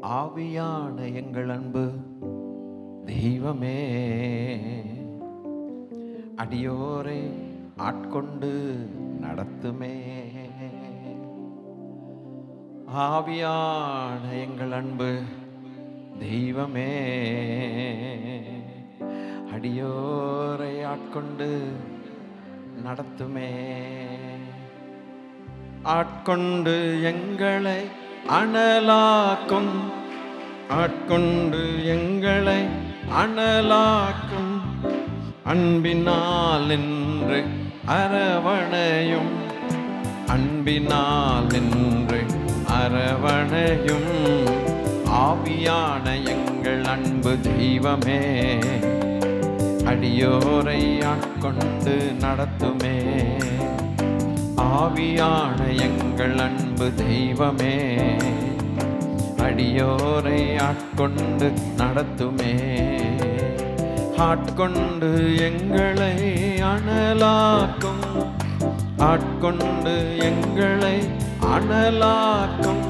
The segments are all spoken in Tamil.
ஆவியான எங்கள் அன்பு தெய்வமே, அடியோரை ஆட்கொண்டு நடத்துமே. ஆவியான எங்கள் அன்பு தெய்வமே, அடியோரை ஆட்கொண்டு நடத்துமே. ஆட்கொண்டு எங்களை அனலாக்கும், ஆட்கொண்டு எங்களை அனலாக்கும், அன்பினால் என்று அரவணையும், அன்பினால் என்று அரவணையும். ஆவியான எங்கள் அன்பு தெய்வமே, அடியோரை ஆட்கொண்டு நடத்துமே. ஆவியான எங்கள் அன்பு தெய்வமே, அடியோரை ஆட்கொண்டு நடத்துமே. ஆட்கொண்டு எங்களை அனலாக்கும், ஆட்கொண்டு எங்களை அனலாக்கும்,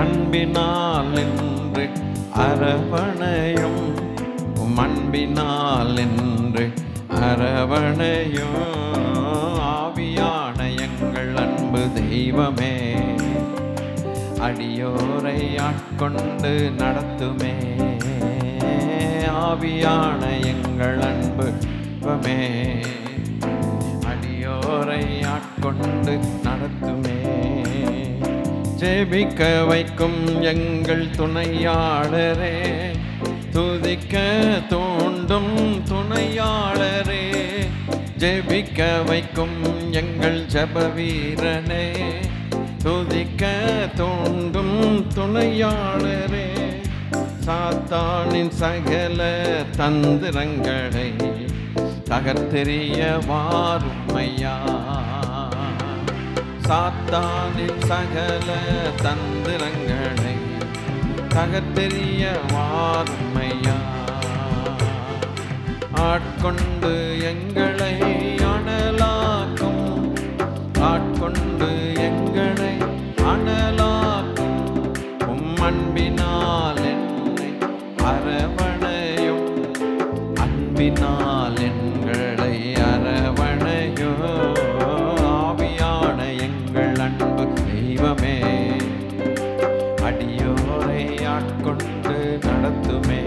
அன்பினால் என்று அரவணையும், அன்பினால் என்று அரவணையும். ஆவியான எங்கள் அன்பு தெய்வமே, அடியோரை ஆட்கொண்டு நடத்துமே. ஆவியான எங்கள் அன்பு தெய்வமே, அடியோரை ஆட்கொண்டு நடத்துமே. ஜெபிக்க வைக்கும் எங்கள் துணையாளரே, துதிக்க தூண்டும் துணையாளரே, ஜெபிக்க வைக்கும் எங்கள் ஜெப வீரனே, துதிக்க தூண்டும் துணையாளரே. சாத்தானின் சகல தந்திரங்களை தகர்த்தெறிய வாருமையா, சாத்தானின் சகல தந்திரங்களை தகர்த்தெறிய வாருமையா. ஆட்கொண்டு எங்களை அனலாக்கும், ஆட்கொண்டு எங்களை அனலாக்கும், அன்பினால் என்னை அரவணையும், அன்பினால் எங்களை அரவணையும். ஆவியான எங்கள் அன்பு தெய்வமே, அடியோரை ஆட்கொண்டு நடத்துமே.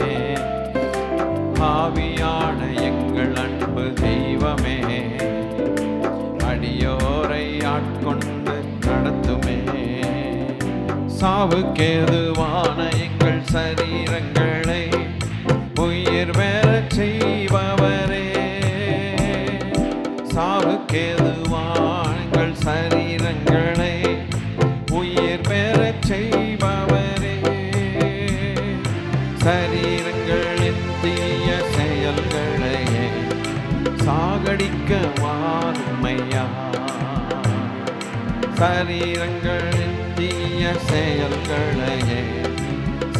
ஆவியான எங்கள் அன்பு தெய்வமே, அடியோரை ஆட்கொண்டு நடத்துமே. சாவுக்கேதுவான எங்கள் சரீரங்களை உயிர் பெறச் செய்பவரே, சாவுக்கேதுவான எங்கள் சரீரங்களை உயிர் பெறச் செய்பவரே, சரீரங்களின் தீய செயல்களையே சாகடிக்க வாருமையா, சரீரங்களின் தீய செயல்களையே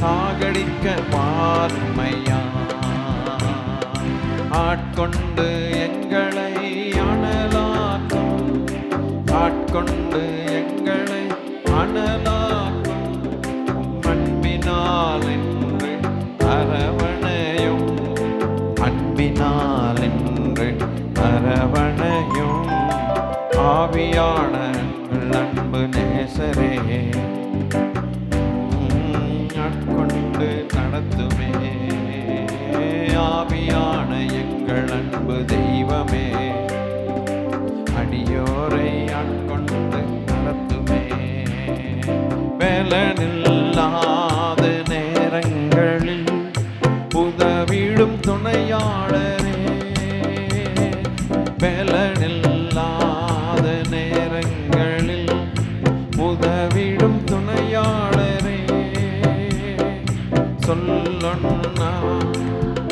சாகடிக்க வாருமையா. ஆட்கொண்டு எங்களை அனலாக்கும், ஆட்கொண்டு எங்களை அனலாக்கும், அன்பினால் என்று அரவணையும், அன்பினால் என்று அரவணையும். ஆவியான அன்பு நேசரே, ஆட்கொண்டு நடத்துமே. ஆவியான எங்கள் அன்பு தெய்வமே, அடியோரை ஆட்கொண்டு நடத்துமே. பலனில்லாத நேரங்களில் உதவிடும் துணையாளரே, பலனில்லாத நேரங்களில் உதவிடும் துணையாளரே, சொல்லொன்னா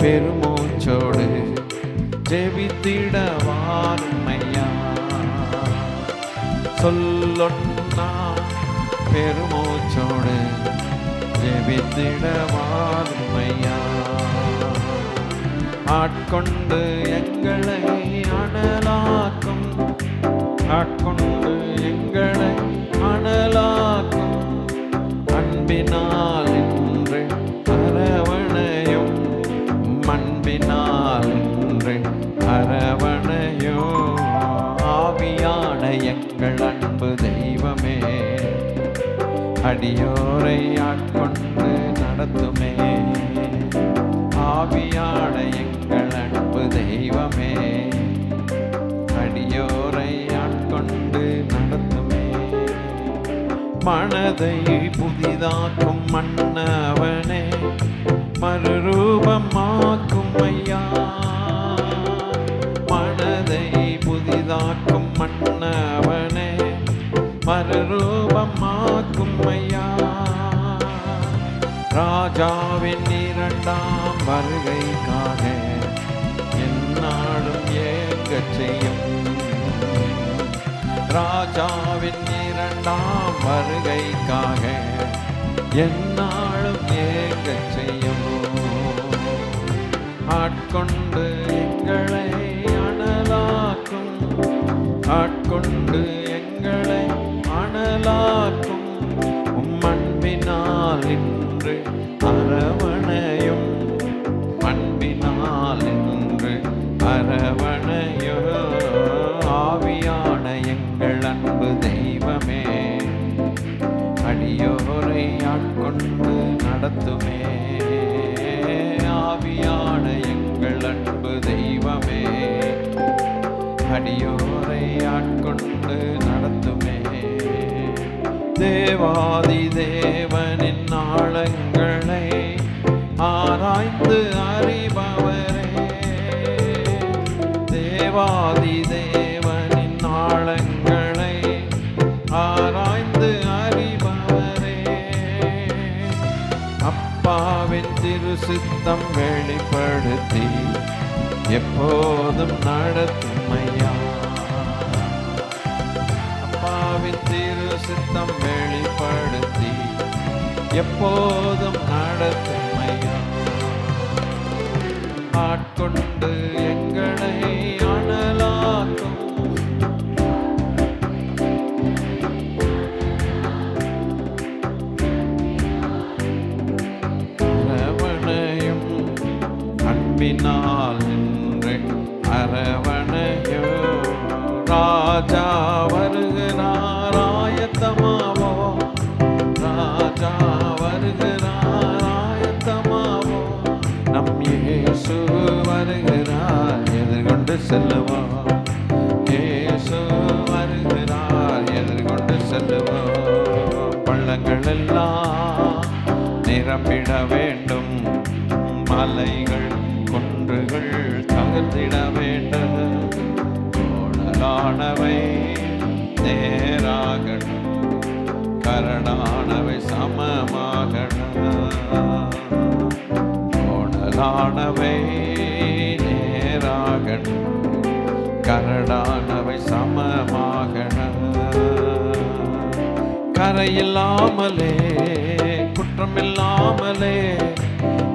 பெருமூச்சோடு ஜெபித்திட வாருமையா, சொல்லொன்னா பெருமூச்சோடு ஜெபித்திட வாருமையா. ஆட்கொண்டு எங்களை அனலாக்கும், ஆட்கொண்டு எங்களை அனலாக்கும், அன்பினால் அடியோரை ஆட்கொண்டு நடத்துமே. ஆவியான எங்கள் அன்பு தெய்வமே, அடியோரை ஆட்கொண்டு நடத்துமே. மனதை புதிதாக்கும் மன்னவனே, மறுரூபமாக்கும் ஐயா. மனதை புதிதாக்கும் மன்னவனே, மறுரூபமாக்கும் ஐயா. ராஜாவின் இரண்டாம் வருகைக்காக எந்நாளும் ஏங்கச் செய்யும். ராஜாவின் இரண்டாம் வருகைக்காக எந்நாளும் ஏங்கச் செய்யும். ஆட்கொண்டு எங்களை அனலாக்கும், ஆட்கொண்டு எங்களை அனலாக்கும். அன்பினால் இன்று அரவணையும், அன்பினால் இன்று அரவணையோ. ஆவியான எங்கள் அன்பு தெய்வமே, அடியோரை ஆட்கொண்டு நடத்துமே. ஆவியான எங்கள் அன்பு தெய்வமே, அடியோரை ஆட்கொண்டு நடத்துமே. தேவாதி தேவனின் ஆழங்களை ஆராய்ந்து அறிபவரே, தேவாதி தேவனின் ஆழங்களை ஆராய்ந்து அறிபவரே. அப்பாவின் திருசித்தம் வெளிப்படுத்தி எப்போதும் நடத்தும் ஐயா. அப்பாவின் திருசித்தம் வெளிப்படுத்தி எப்போதும் நடத்தும் ஐயா. ஆட்கொண்டு எங்களை அனலாக்கும், அரவணையும். அன்பினால் நின்று அரவணையோ. ராஜா வருகிறார் ஆயத்தமாவோ, ராஜா வருகிறார் ஆயத்தமாவோ. நம் இயேசு வருகிறார் எதிர்கொண்டு செல்லுவோம். இயேசு வருகிறார் எதிர்கொண்டு செல்லுவோம். பள்ளங்கள் எல்லாம் நிரம்பிட வேண்டும், மலைகள் குன்றுகள் தகர்த்திட வேண்டும். கோணலானவை நேராகணும், கரடானவை சமமாகணும். கோணலானவை நேராகணும், கரடானவை சமமாகணும். கரையில்லாமலே குற்றமில்லாமலே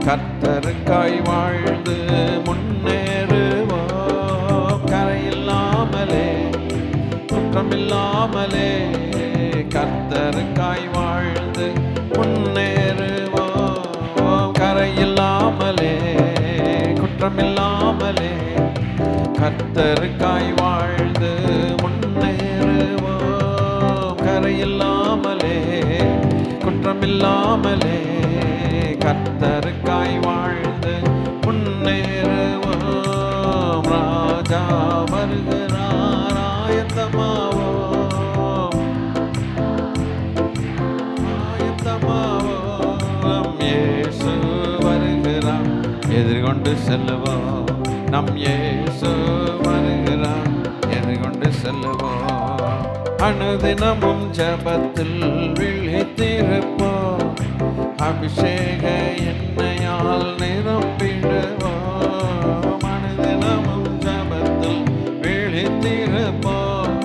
கர்த்தருக்காய் வாழ்ந்து முன்னேறுவோம். கரையில்லாமலே குற்றமில்லாமலே கர்த்தருக்காய் வாழ்ந்து முன்னேறுவோம். கரையில்லாமலே குற்றமில்லாமலே கர்த்தருக்காய் வாழ்ந்து முன்னேறுவோம். கரையில்லாமலே குற்றமில்லாமலே கர்த்தருக்காய் வாழ்ந்து முன்னேறுவோம். ராஜா வருகிறார் ஆயத்தமாவோம், ஆயத்தமாவோம். இயேசு வருகிறார் எதிர்கொண்டு செல்லுவோம். நம் இயேசு வருகிறார் எதிர்கொண்டு செல்லுவோம். அனுதினமும் ஜெபத்தில் விழித்திருப்போம். அபிஷேக எண்ணெயால் நிரம்பிடுவோம். அனுதினமும் ஜெபத்தில் விழித்திருப்போம்.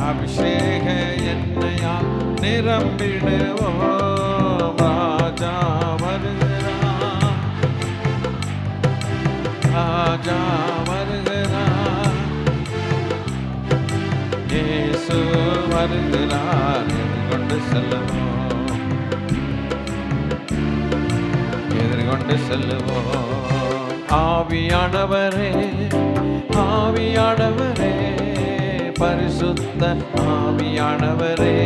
அபிஷேக எண்ணெயால் நிரம்பிடுவோம். ராஜா வருகிறார், ராஜா வருகிறார். இயேசு வருகிறார் எதிர்கொண்டு செல்லுவோம், எதிர்கொண்டு செல்லுவோம். ஆவியானவரே, ஆவியானவரே, பரிசுத்த ஆவியானவரே,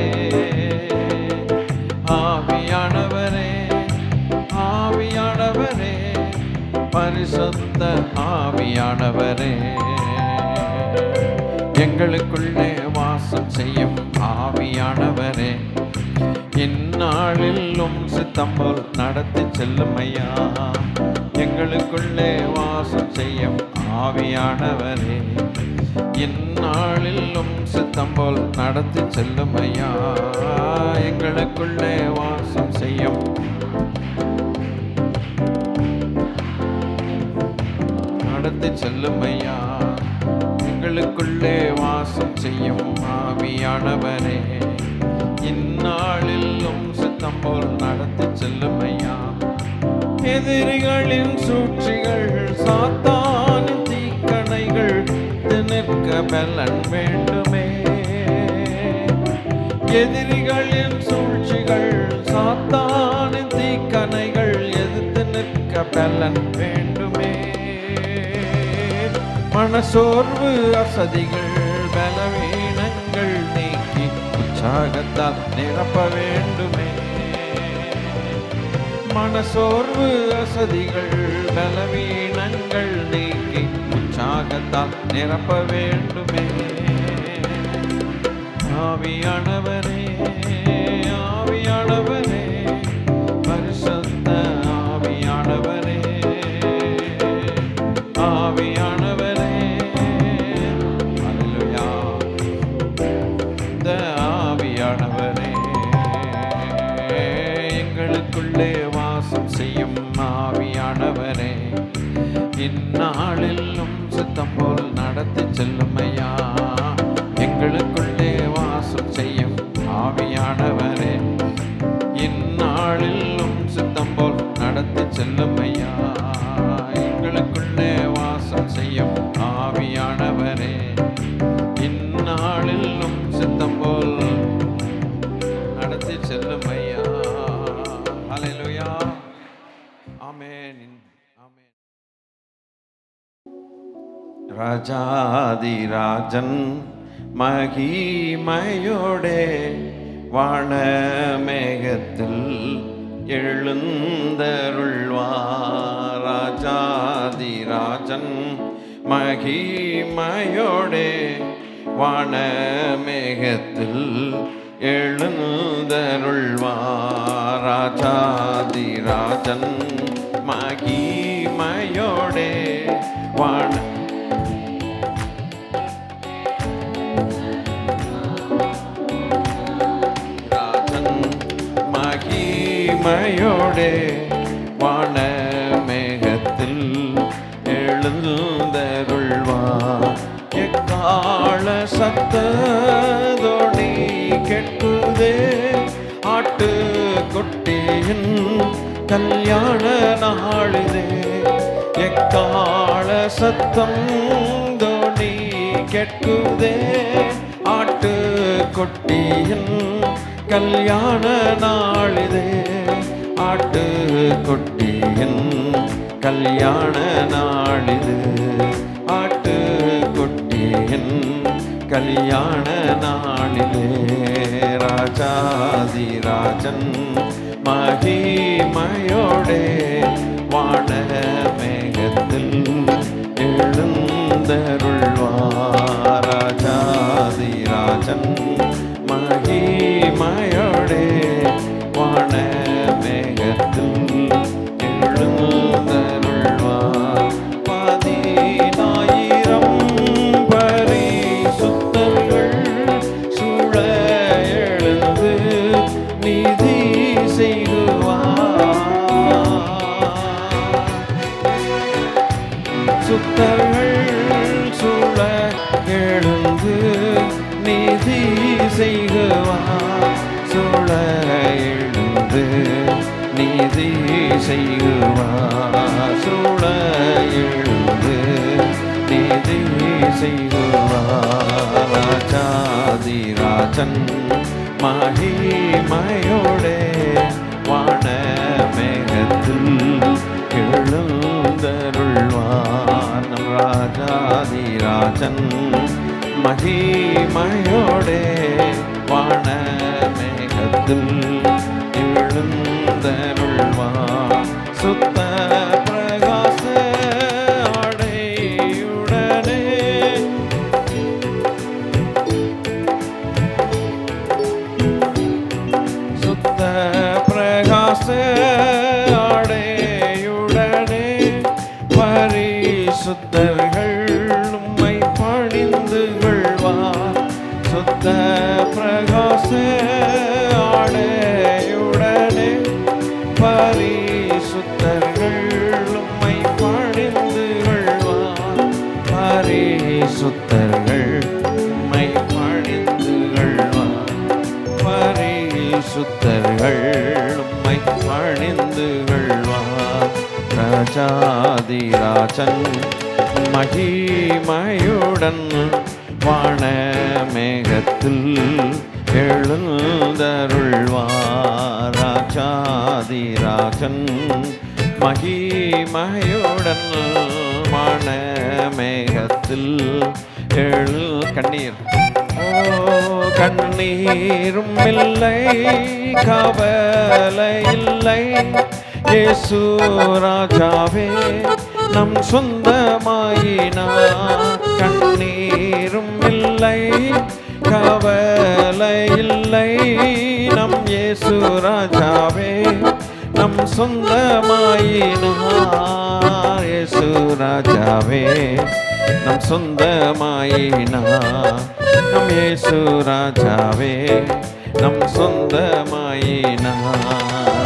பரிசுத்த ஆவியானவரே, எங்களுக்குள்ளே வாசம் செய்யும் ஆவியானவரே, இந்நாளிலும் சித்தம் போல் நடத்தி செல்லும் ஐயா. எங்களுக்குள்ளே வாசம் செய்யும் ஆவியானவரே, இந்நாளிலும் சித்தம் போல் நடத்தி செல்லும் ஐயா. எங்களுக்குள்ளே வாசம் செய்யும் நடத்தி செல்லும் ஐயா. எங்களுக்குள்ளே வாசம் செய்யும் ஆவியானவரே, இந்நாளிலும் சித்தம் போல் நடத்தி செல்லும் ஐயா. எதிரிகளின் சூழ்ச்சிகள், சாத்தானின் தீக்கணைகள் நிற்க பலன் வேண்டுமே. எதிரிகளின் சூழ்ச்சிகள், சாத்தானின் தீக்கணைகள் எதிர்த்து நிற்க பலன் வேண்டுமே. மனசோர்வு, அசதிகள், பலவீனங்கள் நீக்கி உற்சாகத்தால் நிரப்ப வேண்டுமே. மனசோர்வு, அசதிகள், பலவீனங்கள் நீக்கி உற்சாகத்தால் நிரப்ப வேண்டுமே. ஆவியானவரே, ஆவியானவரே, பரிசுத்த ஆவியானவரே, ஆவியானவரே, அல்லேலூயா, இந்த ஆவியானவரே, எங்களுக்குள்ளே வாசம் செய்யும் ஆவியானவரே, இந்நாளிலும் சித்தம் போல் நடத்தி செல்லும் ஐயா. எங்களுக்குள்ளே வாசம் செய்யும் ஆவியானவரே, இந்நாளிலும் சித்தம் போல் நடத்தி செல்லும் ஐயா. எங்களுக்குள்ளே வாசம் செய்யும் ஆவியானவரே, இந்நாளிலும் சித்தம் போல் நடத்தி செல்லும் ஐயா. ஹல்லேலூயா, ஆமென், ஆமென். ராஜாதிராஜன் மகிமையோடே வானமேகத்தில் எழுந்தருள்வார். ராஜாதிராஜன் மகிமையோடே வானமேகத்தில் எழுந்தருள்வார். ராஜாதிராஜன் மகிமையோடே வான மகிமையோடே வானமேகத்தில் எழுந்தருள்வார். எக்காள சத்ததொனி கேட்குதே, ஆட்டுக்குட்டியின் கல்யாண நாளிதே. எக்காள சத்தம் தொனி கேட்குதே, ஆட்டுக்குட்டியின் கல்யாண நாளிதே. ஆட்டுக்குட்டியின் கல்யாண நாளிது, ஆட்டுக்குட்டியின் கல்யாண நாளிலே. ராஜாதிராஜன் மகிமையோடே வானமேகத்தில் எழுந்தருள்வார். ராஜாதிராஜன் மகிமையோடே வானமேகத்தில் எழுந்தருள்வார். 10,000 பரிசுத்தர்கள் சூழ எழுந்து நீதி செய்குவார். சுத்தர்கள் சூழ எழுந்து நீதி செய்குவார். சூழ எழுந்து நீதி செய்குவார். சூழ எழுந்து நீதி செய்குவார். ராஜாதிராஜன் மகிமையோடே வானமேகத்தில் எழுந்தருள்வார். நம் ராஜாதிராஜன் மகிமையோடே வானமேகத்தில் எழுந்தருள்வார். சுத்த பிரகாச பிரகாச ஆடையுடனே பரிசுத்தர்கள் உம்மை பணிந்து கொள்வார். சுத்த பிரகாச ஆடையுடனே பரிசுத்தர்கள் உம்மை பணிந்து கொள்வார். பரிசுத்தர்கள் உம்மை பணிந்து கொள்வார். பரிசுத்தர்கள் உம்மை பணிந்து கொள்வார். ராஜாதிராஜன் மகிமையுடன் வானமேகத்தில் எழுந்தருள்வார். ராஜாதிராஜன் மகிமையுடன் வானமேகத்தில் கண்ணீர் கண்ணீரும் இல்லை, கவலை இல்லை, இயேசு ராஜாவே நம் சொந்தமாயினார். கண்ணீரும் இல்லை, கவலை இல்லை, நம் இயேசு ராஜாவே நம் சொந்தமாயினார். இயேசு ராஜாவே நம் சொந்தமாயினார். நம் இயேசு ராஜாவே நம் சொந்தமாயினார்.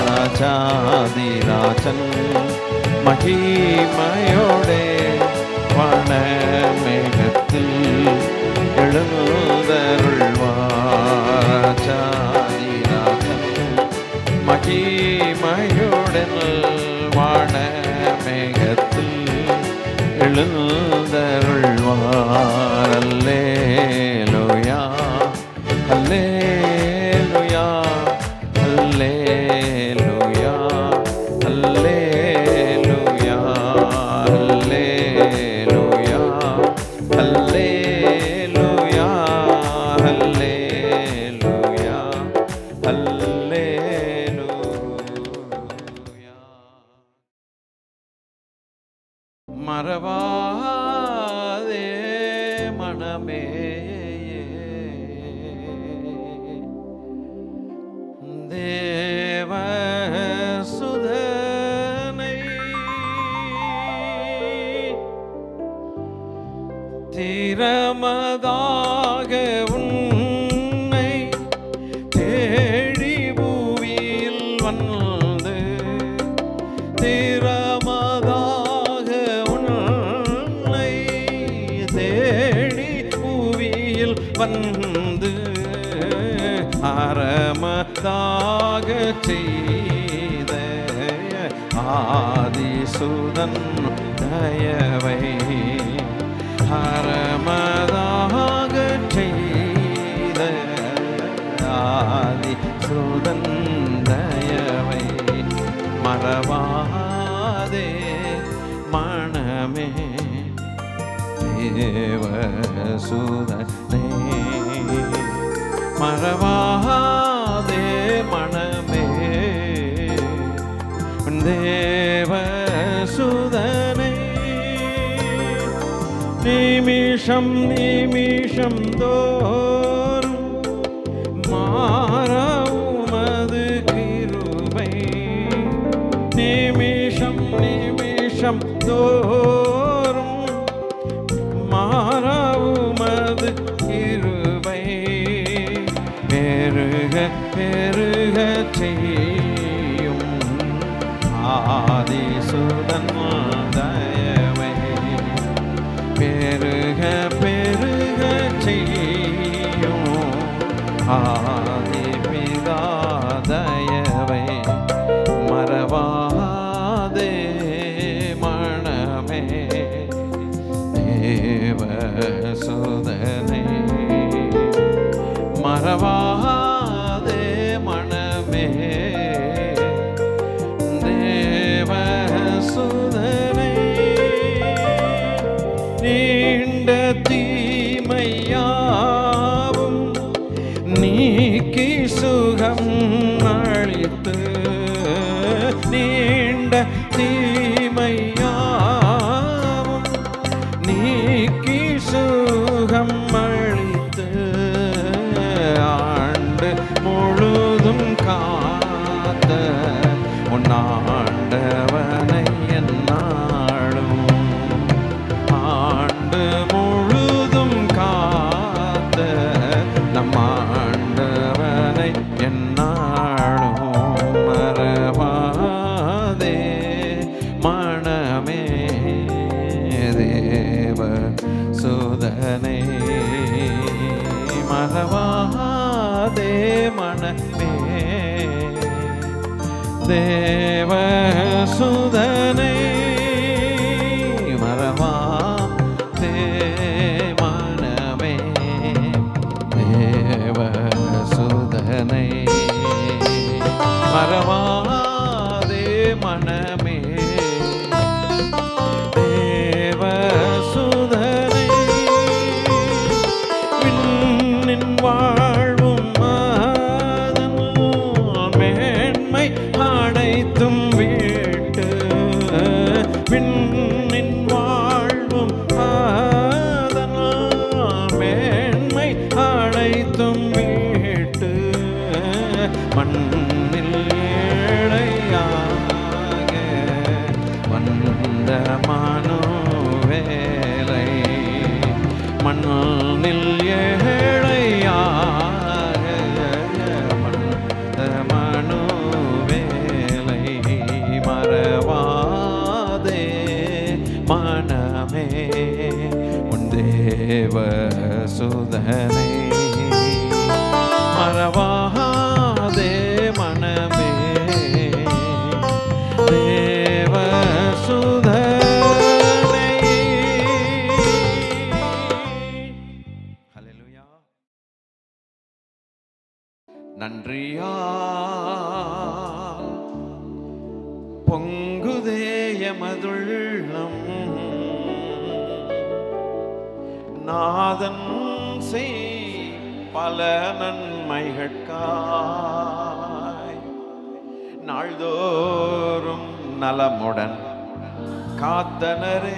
ராஜாதிராஜன் மகிமையோடே வானமேகத்தில் எழுந்தருள்வார். ராஜாதிராஜன் மகிமையுடன் வானமேகத்தில் எழுந்தருள்வார். அல்லேலூயா அல்லேலூயா அல்லேலூயா அல்லேலூயா அல்லேலூயா அல்லேலூயா அல்லேலூயா அல்லேலூயா. மறவாதே மனமே தேவ சுதனை திறமதாக உன்னை தேடி பூவியில் வந்து திறமதாக உன்னை தேடி பூவியில் வந்து அறமதாக செய்த ஆதிசுதன் தயவை அறமதாக செய்த ஆதிசுதன் தயவை மறவாதே மனமே தேவசுதனே. மறவாதே மனமே தேவசுதனை. நிமிஷம் நிமிஷம் தோறும் மாறவுமது கிருபை. நிமிஷம் நிமிஷம் தோறும் மாறவுமது கிருபை. பெருக பெருக செய்யும் ஆதிசுதன் தயவை. பெருக பெருக செய்யும் ஆதிபிதா தயவை. மறவாதே மனமே தேவசுதனை. மறவாதே மனமே தேவசுதனை. நீண்ட தீமையாவும் நீக்கி சுகம் அளித்து. நீண்ட தீமையாவும் நீக்கி சுகம் அளித்து. ஆண்டு முழுதும் காத்த ஆண்டவனை என்னாலும் ஆண்டு முழுதும் காத்த நம் ஆண்டவனை என்னாலும் மறவாதே மனமே தேவ சுதனே மறவாதே மனமே தேவ சுதனை மறவாதே மனமே தேவ சுதனை மறவாதே மனமே தேவ சுதனை விண்ணின் வாழ்வும் மேன்மை அனைத்தும் வீட்டு விண்ணின் வாழ்வும் மேன்மை அனைத்தும் வீட்டு மண்ணில் ஏழையாக வந்த மனுவேலை மண்ணில் ஏழையாக வந்த மனுவேலை மறவாதே மனமே உன் தேவ சுதனை மறவாதே மனமே தேவ சுதனை. ஹல்லேலூயா. நன்றியா பொங்குதே எமதுள்ளம் நாதன் செய் பல நன்மைகட்காய் நாள்தோறும் நலமுடன் காத்தனரே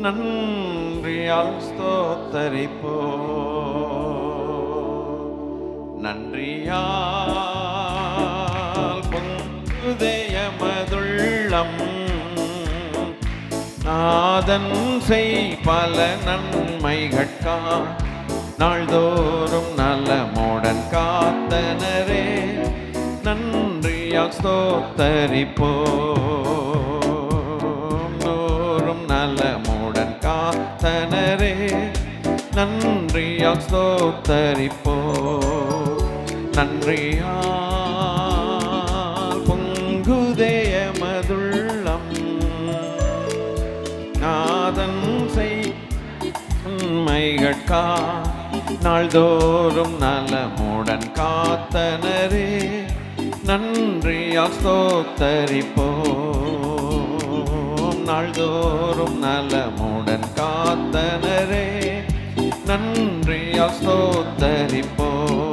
நன்றியால் ஸ்தோத்தரிப்போ நன்றியால் பொங்குதே எமதுள்ளம் நாதன் செய் பல நன்மைகட்கா நாள்தோறும் நலமுடன் காத்தனரே நன்றியால் ஸ்தோத்தரிப்போம் தோறும் நலமுடன் காத்தனரே நன்றியால் ஸ்தோத்தரிப்போம் நன்றியால் பொங்குதே எமதுள்ளம் நாதன் செய் நன்மைகட்கா நாள்தோறும் நலமுடன் காத்தனரே நன்றியால் ஸ்தோத்தரிப்போம் நாள்தோறும் நலமுடன் காத்தனரே நன்றியால் ஸ்தோத்தரிப்போம்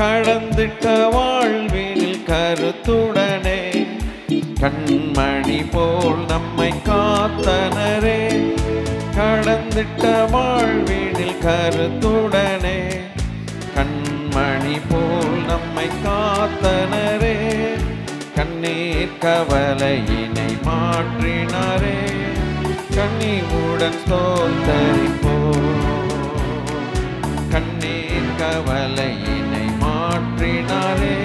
கடந்திட்ட வாழ்வினில் கருத்துடனே கண்மணி போல் நம்மை காத்தனரே கடந்திட்ட வாழ்வினில் கருத்துடனே கண்மணி போல் நம்மை காத்தனரே கண்ணீர் கவலையினை மாற்றினாரே கனிவுடன் ஸ்தோத்தரிப்போ கண்ணீர் கவலையினை மாற்றினாரே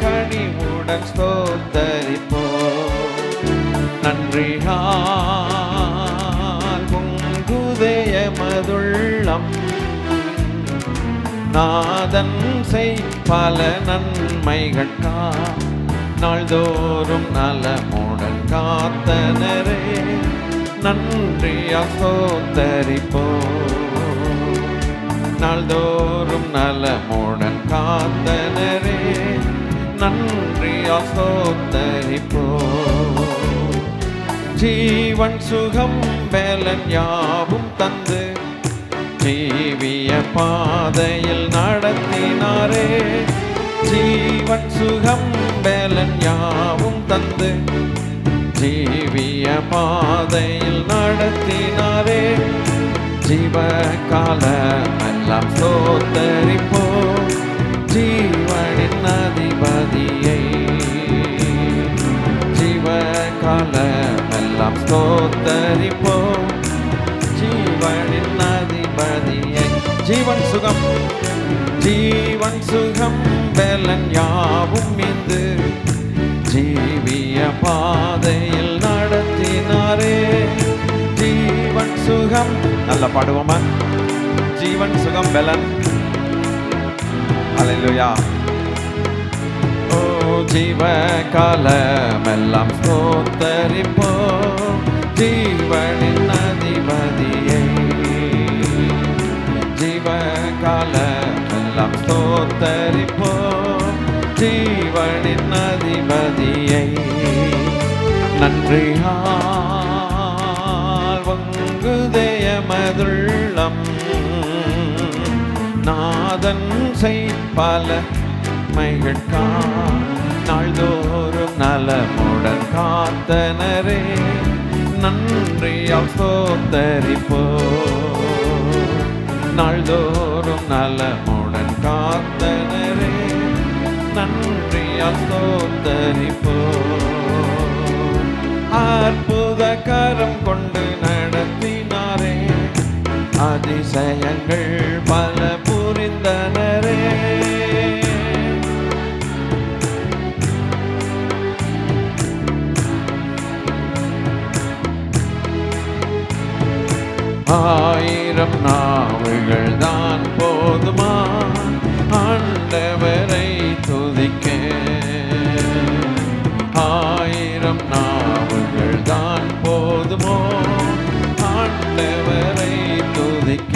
கனிவுடன் ஸ்தோத்தரிப்போ நன்றியால் பொங்குதே எமதுள்ளம் நாதன் செய் பல நன்மைகட்கா நாள்தோறும் நலமுடன் காத்தனரே நன்றியால் ஸ்தோத்தரிப்போ நாள்தோறும் நலமுடன் காத்தனரே நன்றியால் ஸ்தோத்தரிப்போ ஜீவன் சுகம் பலன் யாவும் தந்து ஜீவிய பாதையில் நடத்தினாரே ஜீவன் சுகம் பலன் யாவும் தந்து ஜீவிய பாதையில் நடத்தினாரே ஜீவ காலமெல்லாம் ஸ்தோத்தரிப்போ ஜீவனின் அதிப ஸ்தோத்தரிப்போம் ஜீவனின் அதிபதியை. ஜீவன் சுகம் ஜீவன் சுகம் பலன் யாவும் இந்து ஜீவிய பாதையில் நடத்தினாரே. ஜீவன் சுகம் நல்ல பாடுவோமா? ஜீவன் சுகம் பலன். அல்லேலூயா. ஓ ஜீவ காலமெல்லாம் ஸ்தோத்தரிப்போம் ஜீவனின் அதிபதியை. ஜீவ காலமெல்லாம் ஸ்தோத்தரிப்போம் ஜீவனின் அதிபதியை. நன்றியால் வங்குதயமதுள்ளம் நாதன் பல மைகட்கா நாள்தோறும் நலமுடன் காத்தனரே. நன்றியால் ஸ்தோத்தரிப்போ நாள்தோறும் நலமுடன் காத்தனரே. நன்றியால் ஸ்தோத்தரிப்போ அற்புத கரம் கொண்டு நடத்தினாரே. அதிசயங்கள் பல புரிந்தனரே. ஆயிரம் நாவுகள் தான் போதுமா ஆண்டவரை துதிக்க. ஆயிரம் நாவுகள் தான் போதுமோ ஆண்டவரை துதிக்க.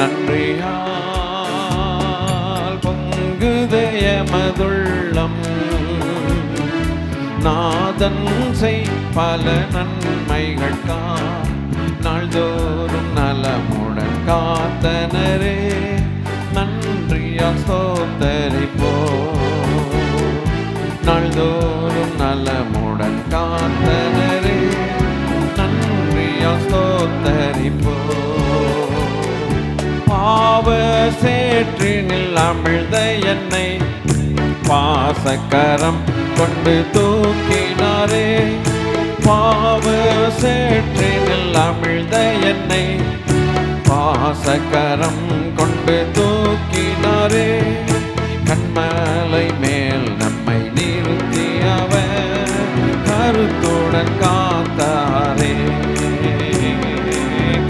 நன்றியால் பொங்குதயமதுள்ளம் நாதன் பல நன்மைகட்கா நாள்தோறும் நலமுடன் காத்தனரே. நன்றியால் ஸ்தோத்தரிப்போ நாள்தோறும் நலமுடன் காத்தனரே. நன்றியால் ஸ்தோத்தரிப்போ பாவ சேற்றினில் அமிழ்ந்த என்னை பாசக்கரம் கொண்டு தூக்கினாரே. பாவ சேற்றினில் அமிழ்ந்த என்னை பாசக்கரம் கொண்டு தூக்கினாரே. கண்மலை மேல் நம்மை நிறுத்தி அவர் கருத்துடன் காத்தாரே.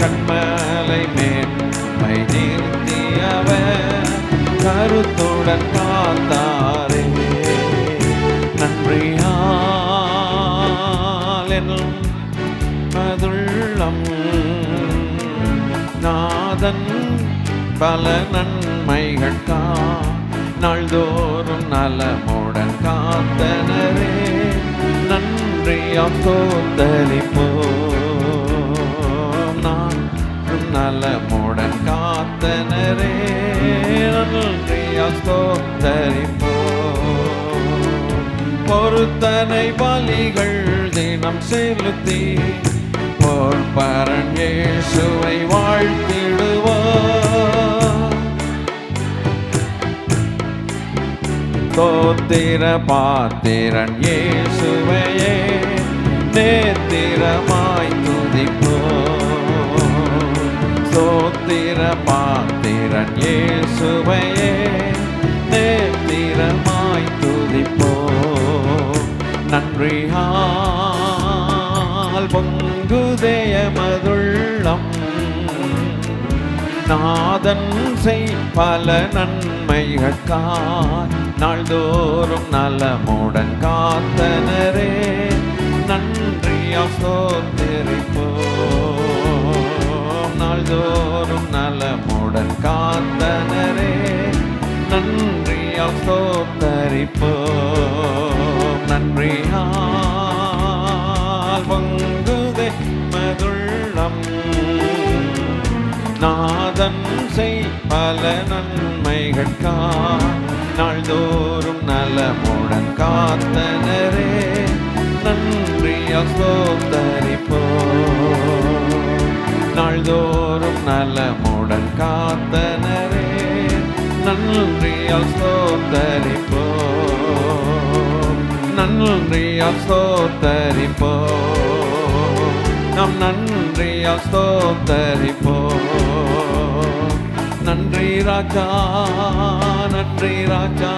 கண்மலை மேல் நம்மை நிறுத்தி அவர் கருத்துடன் காத்தாரே. நன்றியால் என்னும் மதுள்ளம் நாதன் பல நன்மைகட்கா நாள்தோறும் நலமுடன் காத்தனரே. நன்றியால் ஸ்தோத்தரிப்போம் நாளும் நலமுடன் காத்தனரே. நன்றியால் ஸ்தோத்தரிப்போம் பொருத்தனை பலிகள் தினம் செலுத்தி போர்பரன் இயேசுவை வாழ்த்திடுவோம். ஸ்தோத்திர பாத்திரன் இயேசுவையே நேத்திரமாய் துதிப்போம். ஸ்தோத்திர பாத்திரன் இயேசுவையே நேத்திரமாய் துதிப்போம். நன்றியால் பொங்குதயமதுள்ளம் நாதன் பல நன்மைகட்கா நாள்தோறும் நலமுடன் காத்தனரே. நன்றியால் ஸ்தோத்தரிப்போம் நாள்தோறும் நலமுடன் காத்தனரே. நன்றியால் ஸ்தோத்தரிப்போம். நன்றியால் பொங்குதயமதுள்ளம் நாதன் பல நன்மைகட்கா நாள்தோறும் நலமுடன் காத்தனரே. நன்றியால் ஸ்தோத்தரிப்போம் நாள்தோறும் நலமுடன் காத்தனரே. நன்றியால் ஸ்தோத்தரிப்போம். நன்றியால் ஸ்தோத்தரிப்போ, நாம் நன்றியால் ஸ்தோத்தரிப்போ. நன்றி ராஜா, நன்றி ராஜா,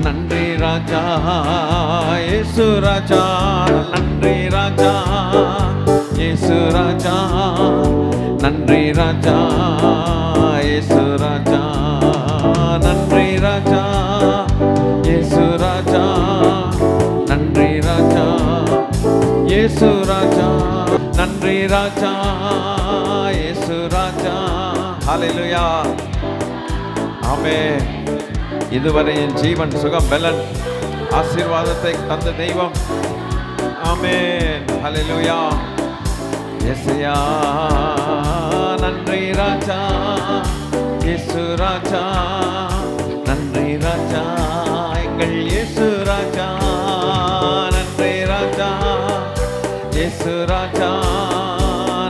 நன்றி ராஜா, இயேசு ராஜா. நன்றி ராஜா, இயேசு ராஜா, நன்றி ராஜா, இயேசு ராஜா. நன்றி ராஜா, இயேசு ராஜா, நன்றி ராஜா, இயேசு ராஜா. நன்றி ராஜா, இயேசு ராஜா. ஹல்லேலூயா, ஆமென். இதுவரை என் ஜீவன் சுகம் பலன் ஆசீர்வாதத்தை தந்த தெய்வம். ஆமென், ஹல்லேலூயா. இயேசுயா, நன்றி ராஜா, இயேசு ராஜா, நன்றி ராஜா, எங்கள் இயேசு ராஜா. நன்றி ராஜா, இயேசு ராஜா,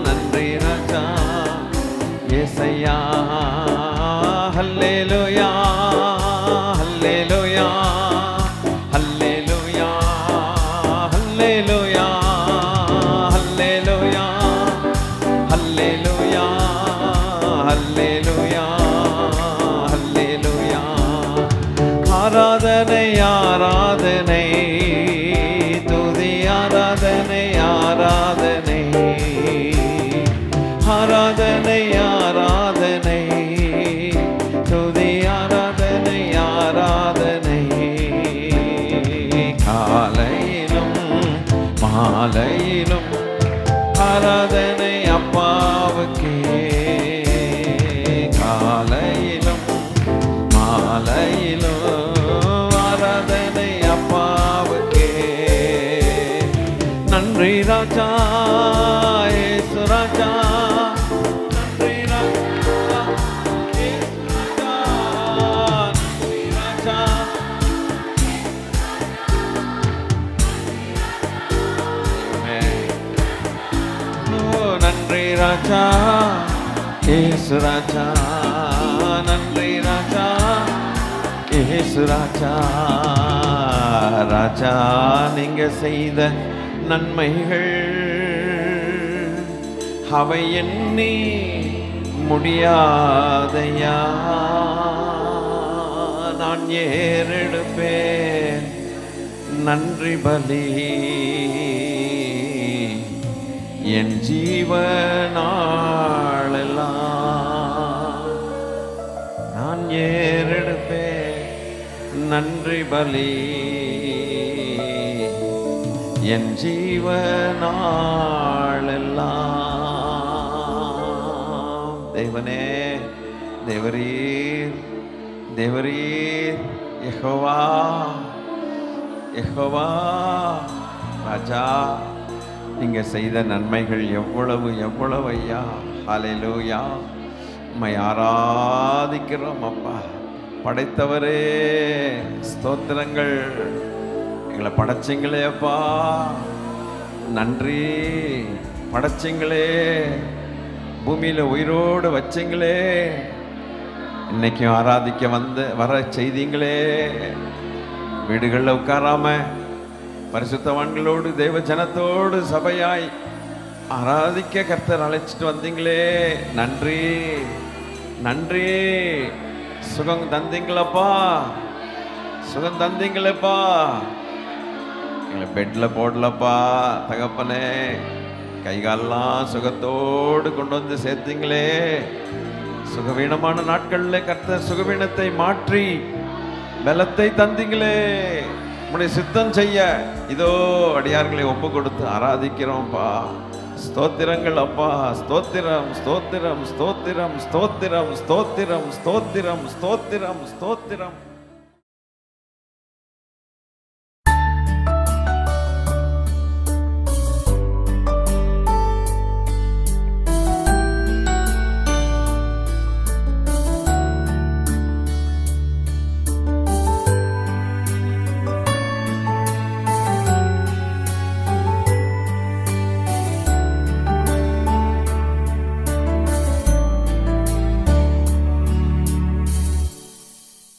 நன்றி ராஜா, இயேசையா. ஹல்லேலூயா, ஹல்லேலூயா, ஹல்லேலூயா, ஹல்லேலூயா, ஹல்லேலூயா, ஹல்லேலூயா, ஹல்லேலூயா, ஹல்லேலூயா. ஆராதனை, ஆராதனை, துதி ஆராதனை, ஆராதனை, ஆராதனை, ஆராதனை, துதி ஆராதனை, ஆராதனை. காலையிலும் மாலையிலும் ஆராதனை அப்பாவுக்கே. காலையிலும் மாலையிலும் ஆராதனை அப்பாவுக்கே. நன்றி ராஜா, இயேசு ராஜா, நன்றி ராஜா, இயேசு ராஜா, நன்றி ராஜா. நன்றி ராஜா, இயேசு ராஜா, நன்றி ராஜா, இயேசு ராஜா. ராஜா, நீங்க செய்த நன்மைகள் அவை எண்ணி முடியாதையா. நான் ஏறெடுப்பேன் நன்றி பலி என் ஜீவனாளெல்லாம். நான் ஏறெடுப்பேன் நன்றி பலி என் ஜீவனாளெல்லாம். தேவனே, தேவரீர், தேவரீர், யெகோவா, யெகோவா. ராஜா, நீங்க செய்த நன்மைகள் எவ்வளவு எவ்வளவு ஐயா. ஹல்லேலூயா, உம்மை ஆராதிக்கிறோம் அப்பா. படைத்தவரே, ஸ்தோத்திரங்கள். எங்களை படைச்சிங்களே அப்பா, நன்றி. படைச்சிங்களே, பூமியில உயிரோடு வச்சிங்களே, இன்னைக்கும் ஆராதிக்க வர செய்தீங்களே. வீடுகளில் உட்காராம பரிசுத்தவான்களோடு தெய்வ ஜனத்தோடு சபையாய் ஆராதிக்க கர்த்தர் அழைச்சிட்டு வந்தீங்களே. நன்றி, நன்றி. சுகம் தந்தீங்களப்பா, சுகம் தந்தீங்களப்பா. எங்களை பெட்ல போடலப்பா தகப்பனே. கைகாலெல்லாம் சுகத்தோடு கொண்டு வந்து சேர்த்தீங்களே. சுகவீனமான நாட்களில் கர்த்தர் சுகவீனத்தை மாற்றி பலத்தை தந்தீங்களே. உம்முடைய சித்தம் செய்ய இதோ அடியார்களை ஒப்பு கொடுத்து ஆராதிக்கிறோம்ப்பா. ஸ்தோத்திரங்கள் அப்பா. ஸ்தோத்திரம், ஸ்தோத்திரம், ஸ்தோத்திரம், ஸ்தோத்திரம், ஸ்தோத்திரம், ஸ்தோத்திரம், ஸ்தோத்திரம், ஸ்தோத்திரம்.